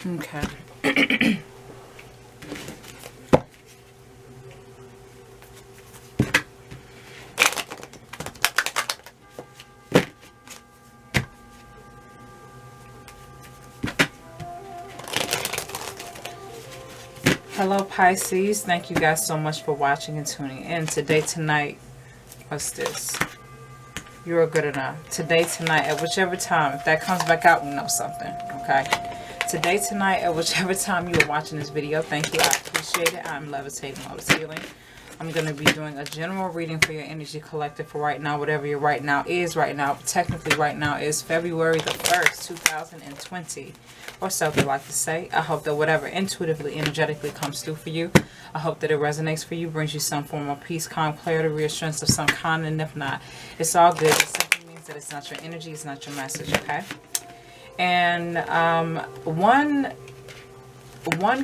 Okay. Hello Pisces, thank you guys so much for watching and tuning in. Today, tonight, what's this? You're good enough. Today, tonight, at whichever time, if that comes back out, we know something, okay? Today, tonight, at whichever time you are watching this video, thank you, I appreciate it. I'm Levitating, Lotus Healing. I'm going to be doing a general reading for your energy collective for right now, whatever your right now is right now. Technically, right now is February the 1st, 2020. Or so they like to say. I hope that whatever intuitively, energetically comes through for you, I hope that it resonates for you, brings you some form of peace, calm, clarity, reassurance of some kind, and if not, it's all good. It simply means that it's not your energy, it's not your message, okay? And one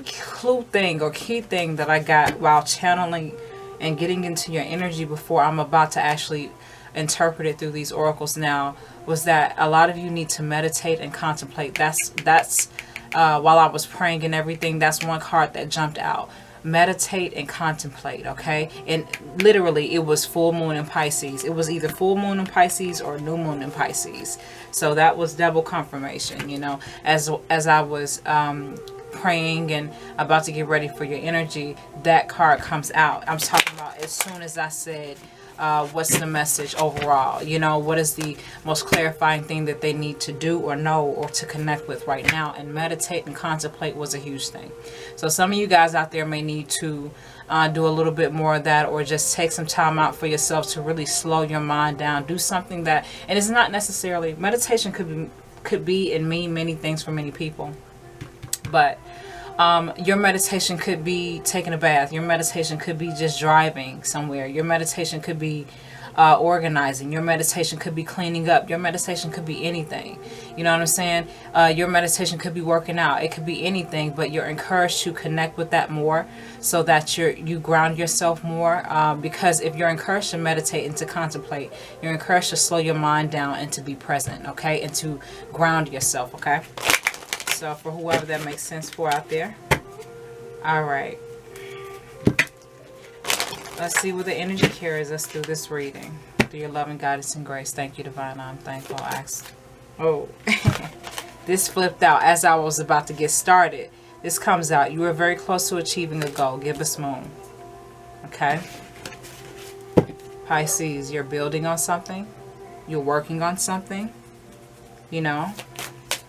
clue thing or key thing that I got while channeling and getting into your energy before I'm about to actually interpret it through these oracles now was that a lot of you need to meditate and contemplate. That's while I was praying and everything, that's one card that jumped out. Meditate and contemplate, okay? And literally it was full moon in Pisces. It was either full moon in Pisces or new moon in Pisces. So that was double confirmation, you know, as I was praying and about to get ready for your energy, that card comes out. I'm talking about as soon as I said what's the message overall, you know, what is the most clarifying thing that they need to do or know or to connect with right now. And meditate and contemplate was a huge thing. So some of you guys out there may need to do a little bit more of that, or just take some time out for yourself to really slow your mind down. Do something that, and it's not necessarily, meditation could be and mean many things for many people. But your meditation could be taking a bath. Your meditation could be just driving somewhere. Your meditation could be organizing. Your meditation could be cleaning up. Your meditation could be anything. You know what I'm saying? Your meditation could be working out. It could be anything, but you're encouraged to connect with that more so that you ground yourself more. Because if you're encouraged to meditate and to contemplate, you're encouraged to slow your mind down and to be present, okay? And to ground yourself, okay? So for whoever that makes sense for out there. All right. Let's see what the energy carries us through this reading. Through your loving guidance and grace. Thank you, Divine. I'm thankful. Oh, this flipped out as I was about to get started. This comes out. You are very close to achieving a goal. Gibbous moon. Okay. Pisces, you're building on something. You're working on something. You know.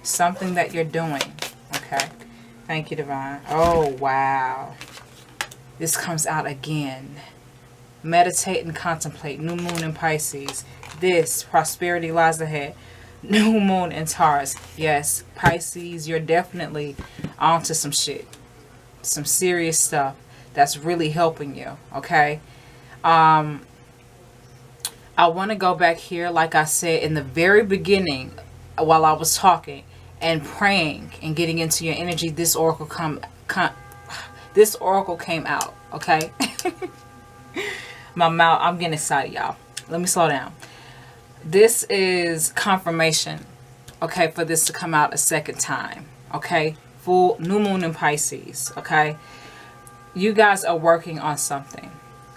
Something that you're doing. Okay. Thank you, Divine. Oh, wow. This comes out again. Meditate and contemplate. New moon in Pisces. This, prosperity lies ahead. New moon in Taurus. Yes, Pisces, you're definitely onto some shit. Some serious stuff that's really helping you. Okay. I want to go back here, like I said in the very beginning, while I was talking and praying and getting into your energy, this oracle came out, okay? My mouth, I'm getting excited, y'all. Let me slow down. This is confirmation, okay, for this to come out a second time, okay? Full new moon in Pisces, okay? You guys are working on something,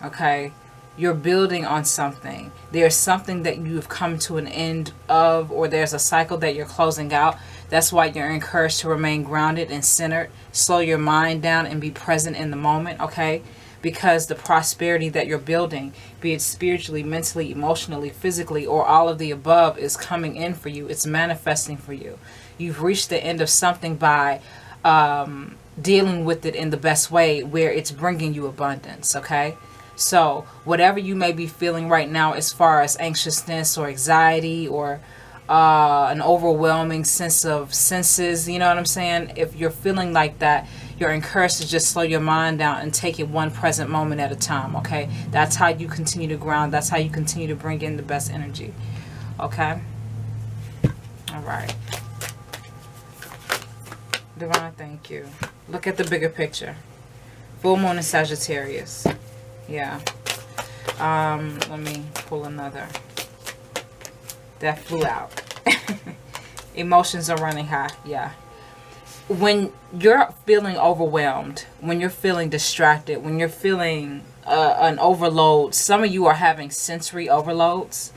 okay? You're building on something. There's something that you've come to an end of, or there's a cycle that you're closing out. That's why you're encouraged to remain grounded and centered. Slow your mind down and be present in the moment, okay? Because the prosperity that you're building, be it spiritually, mentally, emotionally, physically, or all of the above, is coming in for you. It's manifesting for you. You've reached the end of something by dealing with it in the best way, where it's bringing you abundance, okay? So whatever you may be feeling right now as far as anxiousness or anxiety or an overwhelming sense of senses, you know what I'm saying? If you're feeling like that, you're encouraged to just slow your mind down and take it one present moment at a time, okay? That's how you continue to ground. That's how you continue to bring in the best energy, okay? All right. Divine, thank you. Look at the bigger picture. Full moon in Sagittarius. Yeah. Let me pull another. That flew out. Emotions are running high. Yeah. when you're feeling overwhelmed, when you're feeling distracted, when you're feeling an overload, some of you are having sensory overloads.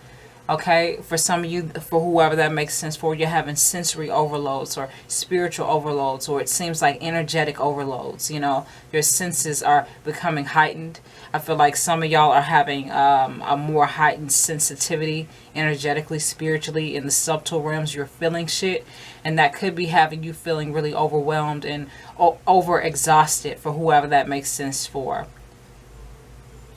Okay, for some of you, for whoever that makes sense for, you're having sensory overloads or spiritual overloads, or it seems like energetic overloads. You know, your senses are becoming heightened. I feel like some of y'all are having a more heightened sensitivity energetically, spiritually, in the subtle realms. You're feeling shit, and that could be having you feeling really overwhelmed and over exhausted, for whoever that makes sense for.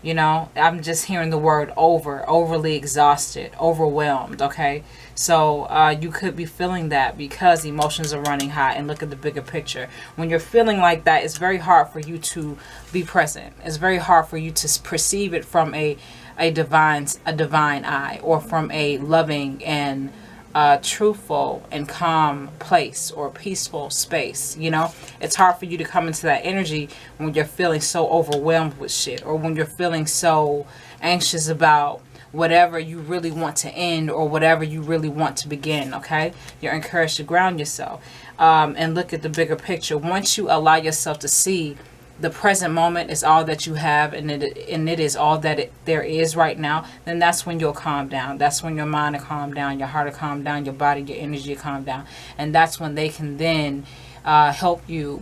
You know, I'm just hearing the word overly exhausted, overwhelmed, okay? So you could be feeling that because emotions are running high. And look at the bigger picture. When you're feeling like that, it's very hard for you to be present. It's very hard for you to perceive it from a divine eye, or from a loving and truthful and calm place or peaceful space. You know, it's hard for you to come into that energy when you're feeling so overwhelmed with shit, or when you're feeling so anxious about whatever you really want to end or whatever you really want to begin. Okay, you're encouraged to ground yourself and look at the bigger picture. Once you allow yourself to see the present moment is all that you have, and it is all that there is right now, then that's when you'll calm down. That's when your mind will calm down, your heart will calm down, your body, your energy will calm down. And that's when they can then help you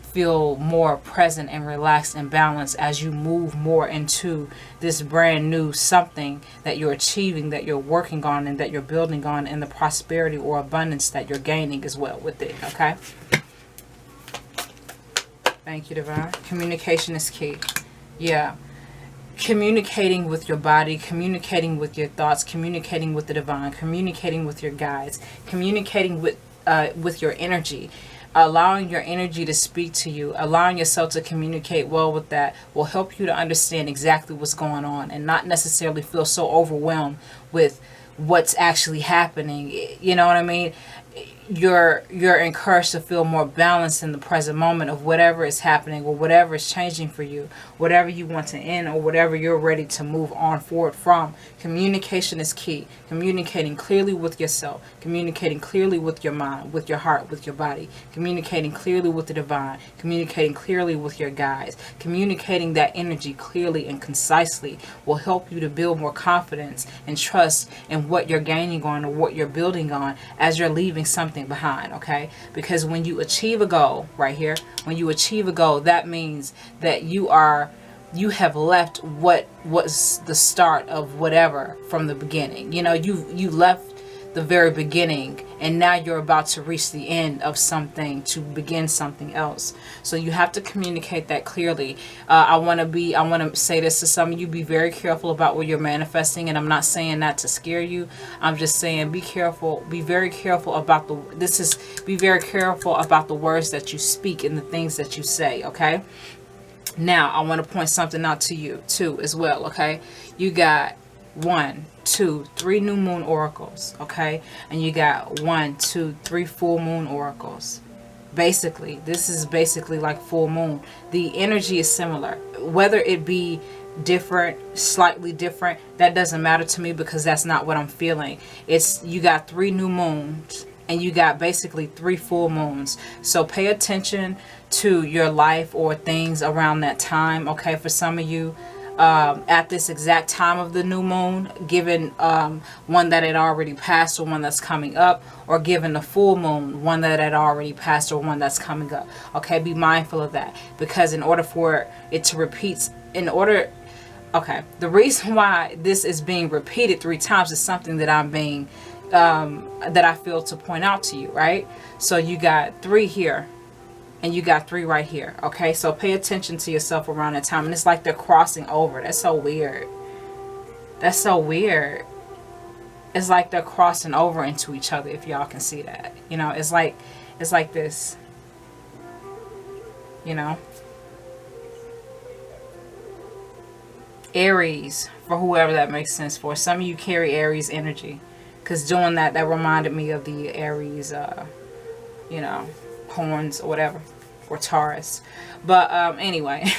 feel more present and relaxed and balanced as you move more into this brand new something that you're achieving, that you're working on, and that you're building on, and the prosperity or abundance that you're gaining as well with it. Okay. Thank you, Divine. Communication is key. Yeah. Communicating with your body, communicating with your thoughts, communicating with the divine, communicating with your guides, communicating with your energy, allowing your energy to speak to you, allowing yourself to communicate well with that will help you to understand exactly what's going on and not necessarily feel so overwhelmed with what's actually happening. You know what I mean? You're encouraged to feel more balanced in the present moment of whatever is happening or whatever is changing for you, whatever you want to end or whatever you're ready to move on forward from. Communication is key. Communicating clearly with yourself, communicating clearly with your mind, with your heart, with your body, communicating clearly with the divine, communicating clearly with your guides, communicating that energy clearly and concisely will help you to build more confidence and trust in what you're gaining on or what you're building on as you're leaving something behind. Okay, because when you achieve a goal right here, when you achieve a goal, that means that you have left what was the start of whatever from the beginning. You know, you left the very beginning, and now you're about to reach the end of something to begin something else. So you have to communicate that clearly. I want to say this to some of you: be very careful about what you're manifesting. And I'm not saying that to scare you. I'm just saying be careful. Be very careful about be very careful about the words that you speak and the things that you say. Okay. Now I want to point something out to you too as well. Okay. You got 1, 2, 3 new moon oracles, okay? And you got 1, 2, 3 full moon oracles. Basically, this is basically like full moon. The energy is similar. Whether it be different, slightly different, that doesn't matter to me because that's not what I'm feeling. It's you got 3 new moons and you got basically 3 full moons. So pay attention to your life or things around that time, okay? For some of you, at this exact time of the new moon, given one that had already passed or one that's coming up, or given the full moon, one that had already passed or one that's coming up. Okay, be mindful of that, because in order for it to repeat, okay, the reason why this is being repeated 3 times is something that I'm being that I feel to point out to you, right? So you got 3 here and you got 3 right here. Okay, so pay attention to yourself around that time. And it's like they're crossing over. That's so weird. That's so weird. It's like they're crossing over into each other, if y'all can see that. You know, it's like this. You know, Aries, for whoever that makes sense for. Some of you carry Aries energy, because doing that reminded me of the Aries, you know, horns or whatever, or Taurus. But anyway,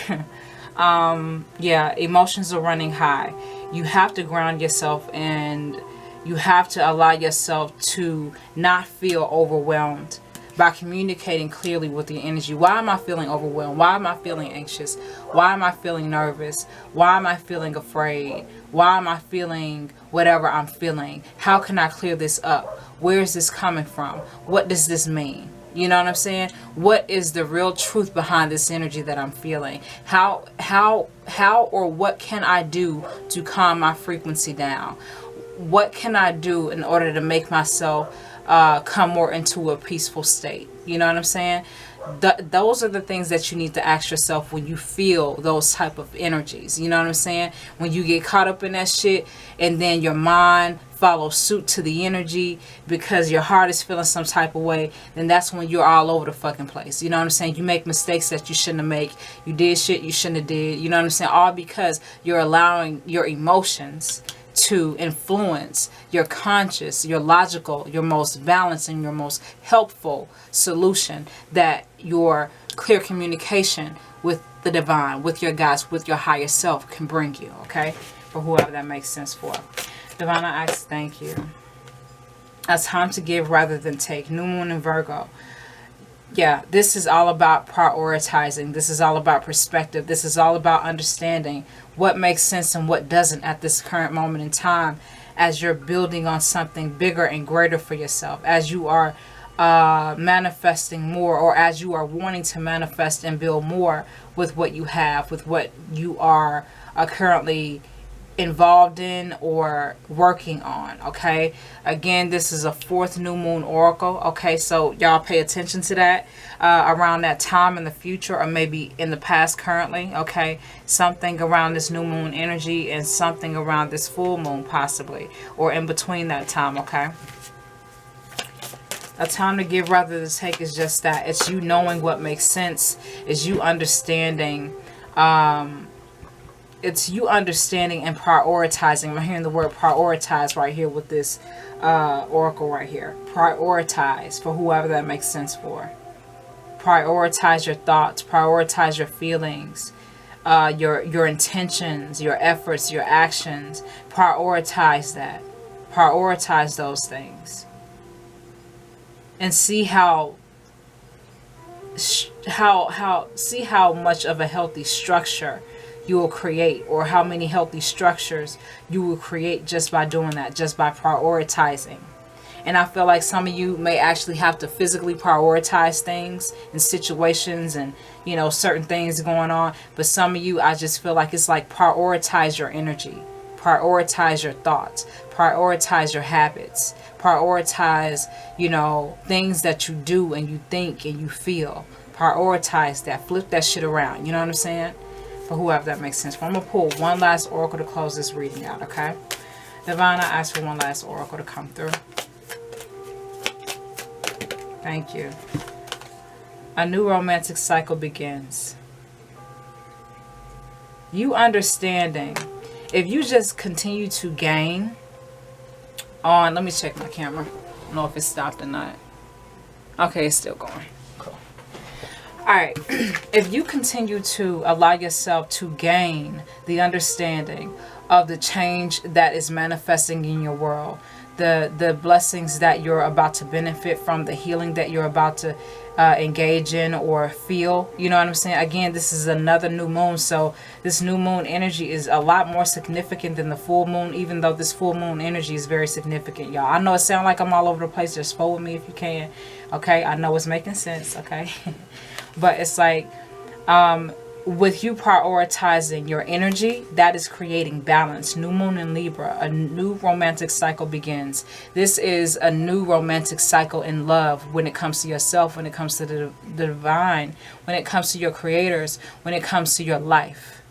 yeah, emotions are running high. You have to ground yourself, and you have to allow yourself to not feel overwhelmed, by communicating clearly with the energy. Why am I feeling overwhelmed? Why am I feeling anxious? Why am I feeling nervous? Why am I feeling afraid? Why am I feeling whatever I'm feeling? How can I clear this up? Where is this coming from? What does this mean? You know what I'm saying? What is the real truth behind this energy that I'm feeling? How or what can I do to calm my frequency down? What can I do in order to make myself come more into a peaceful state? You know what I'm saying? Those are the things that you need to ask yourself when you feel those type of energies. You know what I'm saying? When you get caught up in that shit and then your mind follows suit to the energy because your heart is feeling some type of way, then that's when you're all over the fucking place. You know what I'm saying? You make mistakes that you shouldn't have made. You did shit you shouldn't have did. You know what I'm saying? All because you're allowing your emotions to influence your conscious, your logical, your most balanced, and your most helpful solution that your clear communication with the divine, with your guides, with your higher self can bring you, okay? For whoever that makes sense for. Divine, I ask, thank you. It's time to give rather than take. New moon in Virgo. Yeah, this is all about prioritizing. This is all about perspective. This is all about understanding what makes sense and what doesn't at this current moment in time as you're building on something bigger and greater for yourself, as you are manifesting more, or as you are wanting to manifest and build more with what you have, with what you are currently involved in or working on. Okay, again, this is a 4th new moon oracle. Okay, so y'all pay attention to that around that time in the future, or maybe in the past currently. Okay, something around this new moon energy and something around this full moon possibly, or in between that time. Okay, a time to give rather than take is just that. It's you knowing what makes sense. It's you understanding it's you understanding and prioritizing. I'm hearing the word prioritize right here with this oracle right here. Prioritize, for whoever that makes sense for. Prioritize your thoughts. Prioritize your feelings. Your intentions, your efforts, your actions. Prioritize that. Prioritize those things. And see see how much of a healthy structure you will create, or how many healthy structures you will create just by doing that, just by prioritizing. And I feel like some of you may actually have to physically prioritize things and situations and, you know, certain things going on. But some of you, I just feel like it's like prioritize your energy, prioritize your thoughts, prioritize your habits, prioritize, you know, things that you do and you think and you feel. Prioritize that, flip that shit around. You know what I'm saying? For whoever that makes sense. I'm going to pull one last oracle to close this reading out, okay? Divine, I ask for one last oracle to come through. Thank you. A new romantic cycle begins. You understanding, if you just continue to gain on, let me check my camera. I don't know if it stopped or not. Okay, it's still going. Cool. Alright, if you continue to allow yourself to gain the understanding of the change that is manifesting in your world, the blessings that you're about to benefit from, the healing that you're about to engage in or feel, you know what I'm saying? Again, this is another new moon, so this new moon energy is a lot more significant than the full moon, even though this full moon energy is very significant, y'all. I know it sounds like I'm all over the place. Just flow with me if you can, okay? I know it's making sense, okay? But it's like, with you prioritizing your energy, that is creating balance. New moon in Libra, a new romantic cycle begins. This is a new romantic cycle in love when it comes to yourself, when it comes to the divine, when it comes to your creators, when it comes to your life.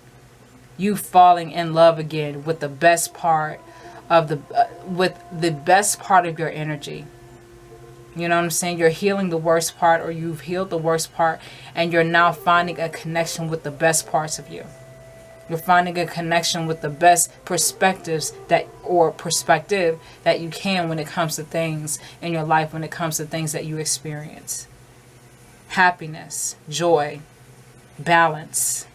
You falling in love again with the best part of the best part of your energy. You know what I'm saying? You're healing the worst part, or you've healed the worst part, and you're now finding a connection with the best parts of you. You're finding a connection with the best perspective that you can when it comes to things in your life, when it comes to things that you experience. Happiness, joy, balance.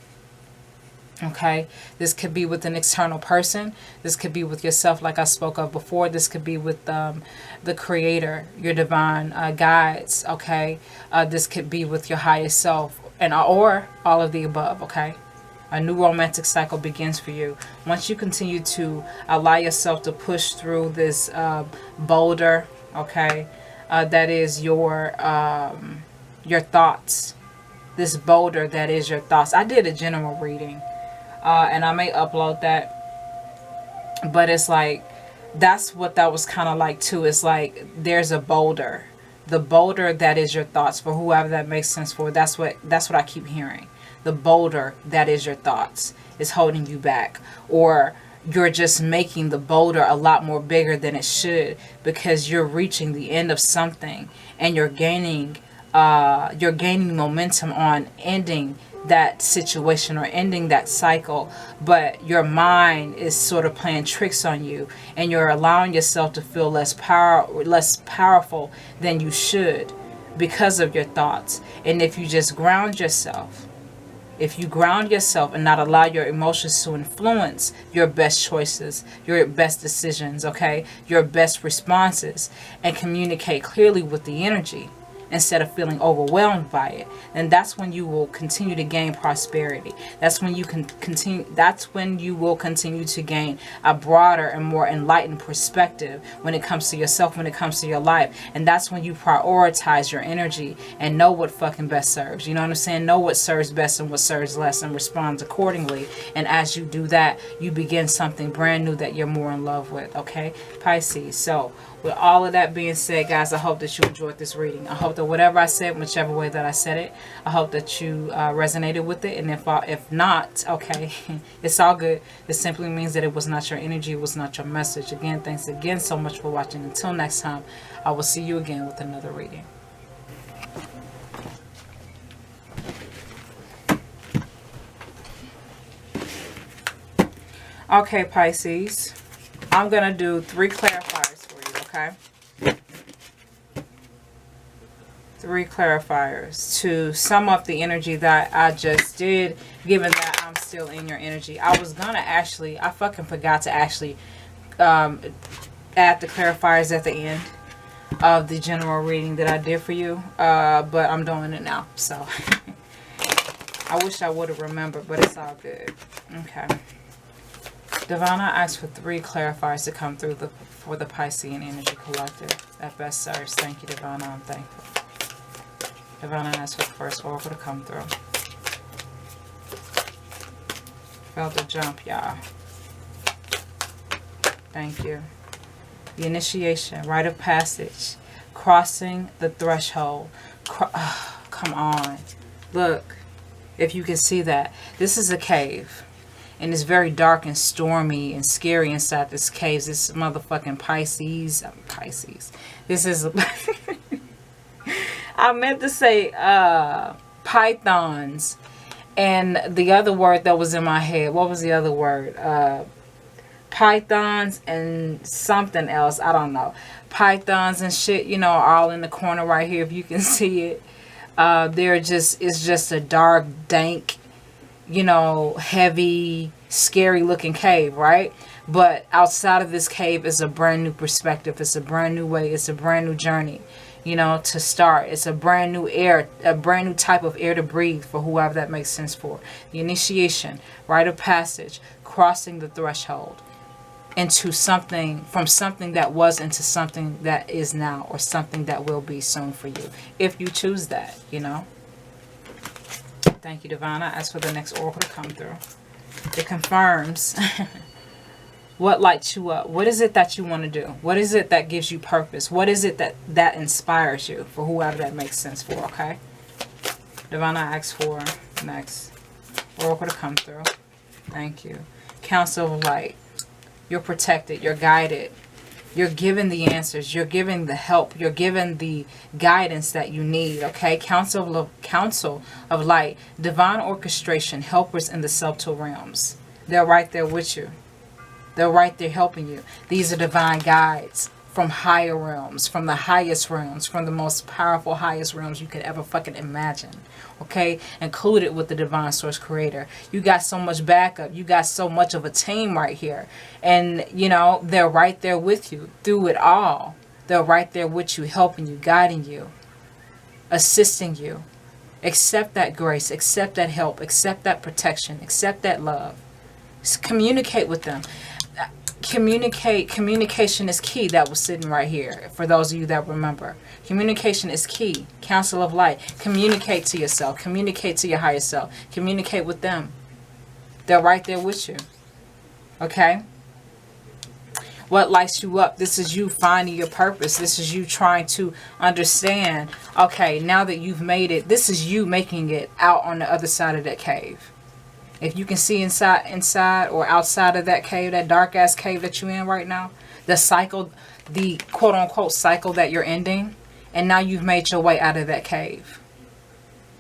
Okay, this could be with an external person. This could be with yourself, like I spoke of before. This could be with the creator, your divine guides. Okay, this could be with your highest self, and or all of the above. Okay, a new romantic cycle begins for you once you continue to allow yourself to push through this boulder. Okay, that is your thoughts. This boulder that is your thoughts. I did a general reading. And I may upload that, but it's like, that's what that was kind of like too. It's like, there's a boulder, the boulder that is your thoughts, for whoever that makes sense for. That's what I keep hearing. The boulder that is your thoughts is holding you back, or you're just making the boulder a lot more bigger than it should, because you're reaching the end of something, and you're gaining momentum on ending that situation or ending that cycle, but your mind is sort of playing tricks on you, and you're allowing yourself to feel less powerful than you should because of your thoughts. And if you just ground yourself, and not allow your emotions to influence your best choices, your best decisions, okay, your best responses, and communicate clearly with the energy, instead of feeling overwhelmed by it, then that's when you will continue to gain prosperity. That's when you will continue to gain a broader and more enlightened perspective when it comes to yourself, when it comes to your life. And that's when you prioritize your energy and know what fucking best serves. You know what I'm saying? Know what serves best and what serves less, and respond accordingly. And as you do that, you begin something brand new that you're more in love with. Okay, Pisces. So with all of that being said, guys, I hope that you enjoyed this reading. I hope that whatever I said, whichever way that I said it, I hope that you resonated with it. And if not, okay, it's all good. It simply means that it was not your energy, it was not your message. Again, thanks again so much for watching. Until next time, I will see you again with another reading. Okay, Pisces, I'm going to do 3 clarifiers for you, okay? 3 clarifiers to sum up the energy that I just did, given that I'm still in your energy. I was going to actually, I fucking forgot to actually add the clarifiers at the end of the general reading that I did for you, but I'm doing it now, so I wish I would have remembered, but it's all good. Okay. Divine, I asked for 3 clarifiers to come through for the Piscean Energy Collective that best serves. Thank you, Divine. I'm thankful. Divine, I asked for the first oracle to come through. Felt the jump, y'all. Thank you. The initiation, rite of passage, crossing the threshold. Come on. Look, if you can see that. This is a cave. And it's very dark and stormy and scary inside this cave. This motherfucking Pisces. This is... I meant to say pythons. And the other word that was in my head. What was the other word? Pythons and something else. I don't know. Pythons and shit, you know, all in the corner right here if you can see it. It's just a dark, dank, you know, heavy, scary looking cave, right? But outside of this cave is a brand new perspective. It's a brand new way. It's a brand new journey, you know, to start. It's a brand new air, a brand new type of air to breathe for whoever that makes sense for. The initiation, rite of passage, crossing the threshold into something, from something that was into something that is now, or something that will be soon for you, if you choose that, you know. Thank you, Divine. I ask for the next oracle to come through. It confirms what lights you up. What is it that you want to do? What is it that gives you purpose? What is it that inspires you, for whoever that makes sense for, okay? Divine, I ask for the next oracle to come through. Thank you. Council of Light. You're protected. You're guided. You're given the answers. You're given the help. You're given the guidance that you need. Okay. Council of Light. Divine orchestration. Helpers in the subtle realms. They're right there with you. They're right there helping you. These are divine guides from higher realms, from the highest realms, from the most powerful, highest realms you could ever fucking imagine. Okay? Included with the divine source creator. You got so much backup. You got so much of a team right here. And, you know, they're right there with you through it all. They're right there with you, helping you, guiding you, assisting you. Accept that grace. Accept that help. Accept that protection. Accept that love. Just communicate with them. Communication is key. That was sitting right here for those of you that remember. Communication is key. Council of light. Communicate to yourself. Communicate to your higher self. Communicate with them. They're right there with you. Okay? What lights you up? This is you finding your purpose. This is you trying to understand, okay, now that you've made it, this is you making it out on the other side of that cave. If you can see inside or outside of that cave, that dark ass cave that you're in right now, the cycle, the quote unquote cycle that you're ending, and now you've made your way out of that cave.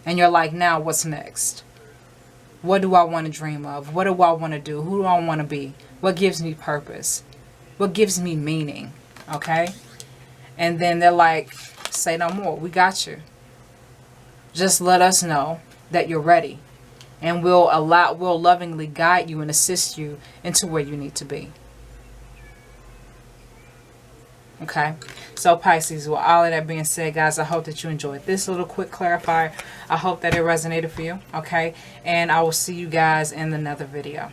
And you're like, now what's next? What do I want to dream of? What do I want to do? Who do I want to be? What gives me purpose? What gives me meaning? Okay? And then they're like, say no more. We got you. Just let us know that you're ready. And we'll lovingly guide you and assist you into where you need to be. Okay? So Pisces, with all of that being said, guys, I hope that you enjoyed this little quick clarifier. I hope that it resonated for you. Okay? And I will see you guys in another video.